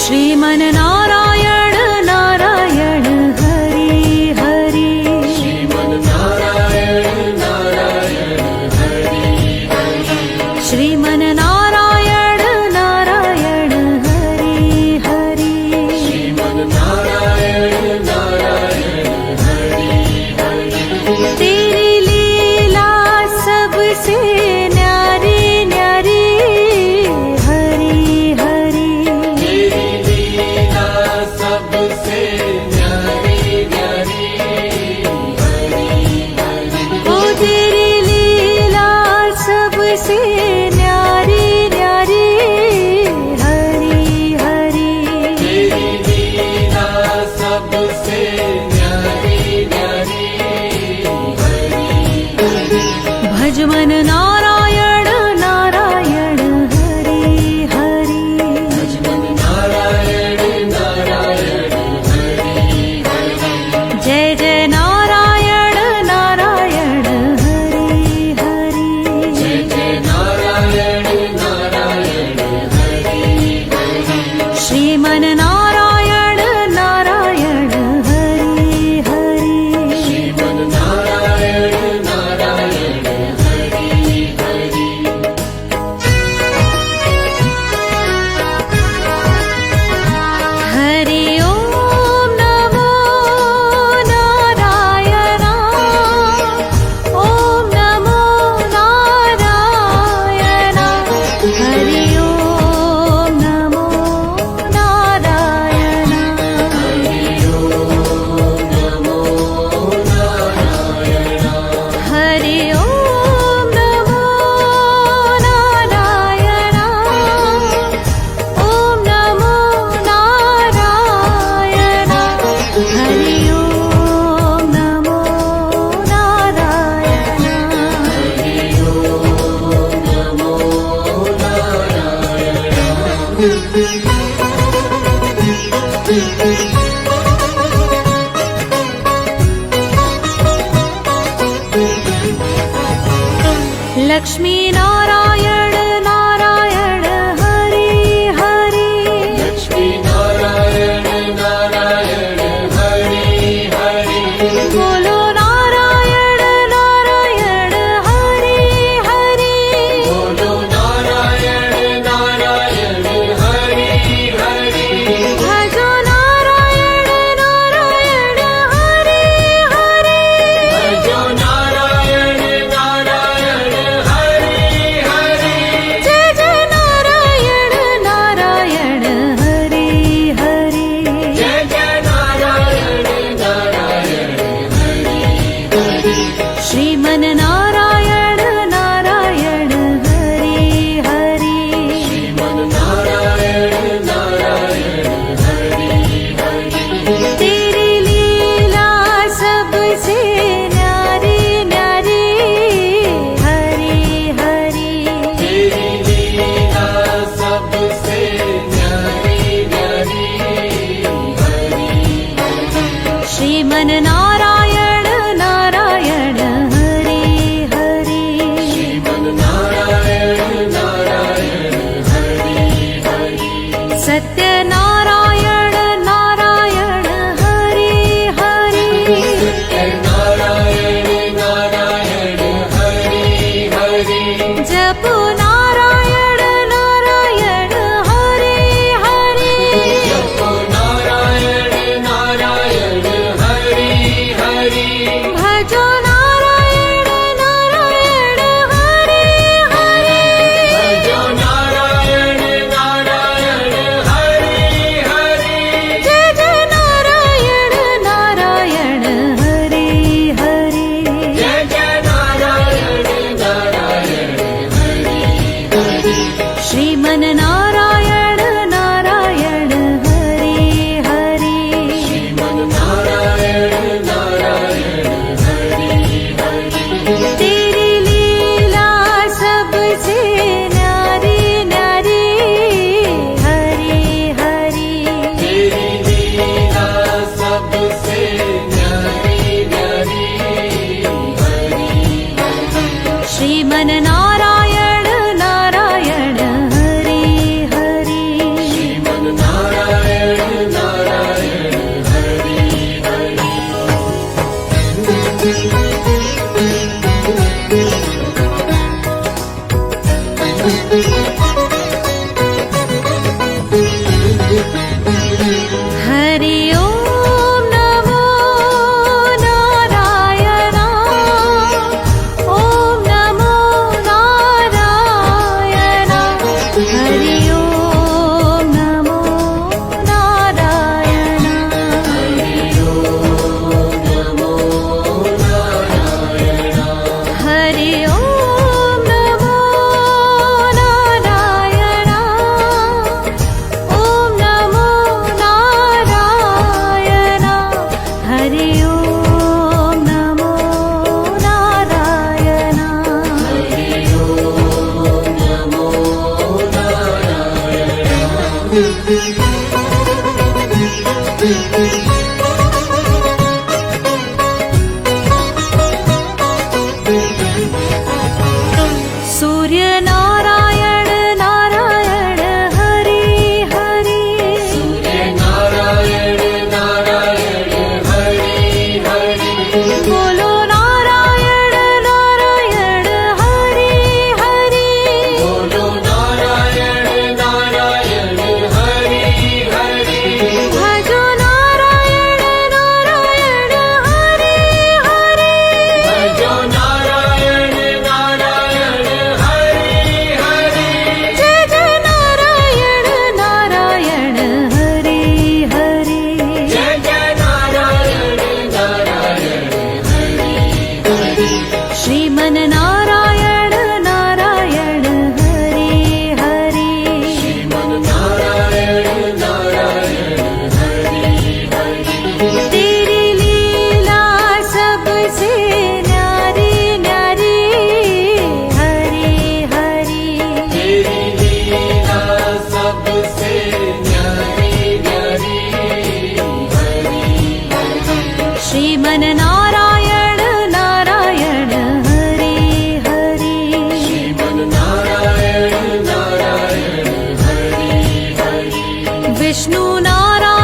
श्रीमन नारायण नारायण हरि हरि। श्रीमन नारायण नारायण हरि हरि। श्रीमन नारायण नारायण हरि हरि। श्रीमन नारायण नारायण हरि हरि। तेरी लीला सबसे न्यारी न्यारी हरि हरि। तेरी लीला सबसे न्यारी न्यारी हरि हरि। ओ तेरी लीला सबसे न्यारी न्यारी हरि हरि। तेरी लीला सबसे न्यारी न्यारी हरि हरि। भज मन नारायण नारायण हरि हरि। भजमन नारायण नारायण हरि हरि। जय जय नारायण नारायण हरि हरि। जय जय नारायण नारायण हरि हरि। श्रीमन नारायण नारायण हरि हरि। श्रीमन नारायण नारायण हरि हरि। हरि ओम नमो नारायण। ओम नमो नारायण। हरि ओम नमो नारायण। हरि ओम नमो नारायण। हरि ओम नमो नारायण। ओम नमो नारायण। हरि ओम नमो नारायण। हरि ओम नमो लक्ष्मी नारायण नारायण हरि हरि। लक्ष्मी नारायण नारायण हरि हरि। बोलो नारायण नारायण हरि हरि। बोलो नारायण नारायण हरि हरि। भजो नारायण नारायण हरि हरि। भजो नारायण नारायण हरि हरि। सूर्य नारायण नारायण हरि हरि सूर्य नारायण नारायण हरि हरि बोलो नारायण नारायण हरि हरि बोलो नारायण नारायण हरि हरि भजो नारायण नारायण हरि हरि भजो नारायण नारायण हरि हरि जय जय नारायण नारायण हरि हरि जय जय नारायण नारायण हरि हरि श्रीमन नारायण नारायण हरि हरि श्रीमन नारायण नारायण हरि हरि तेरी लीला सबसे न्यारी न्यारी हरि हरि तेरी लीला सबसे न्यारी न्यारी हरि हरि श्रीमन नारायण नारायण हरि हरि श्रीमन नारायण नारायण हरि हरि विष्णु नारायण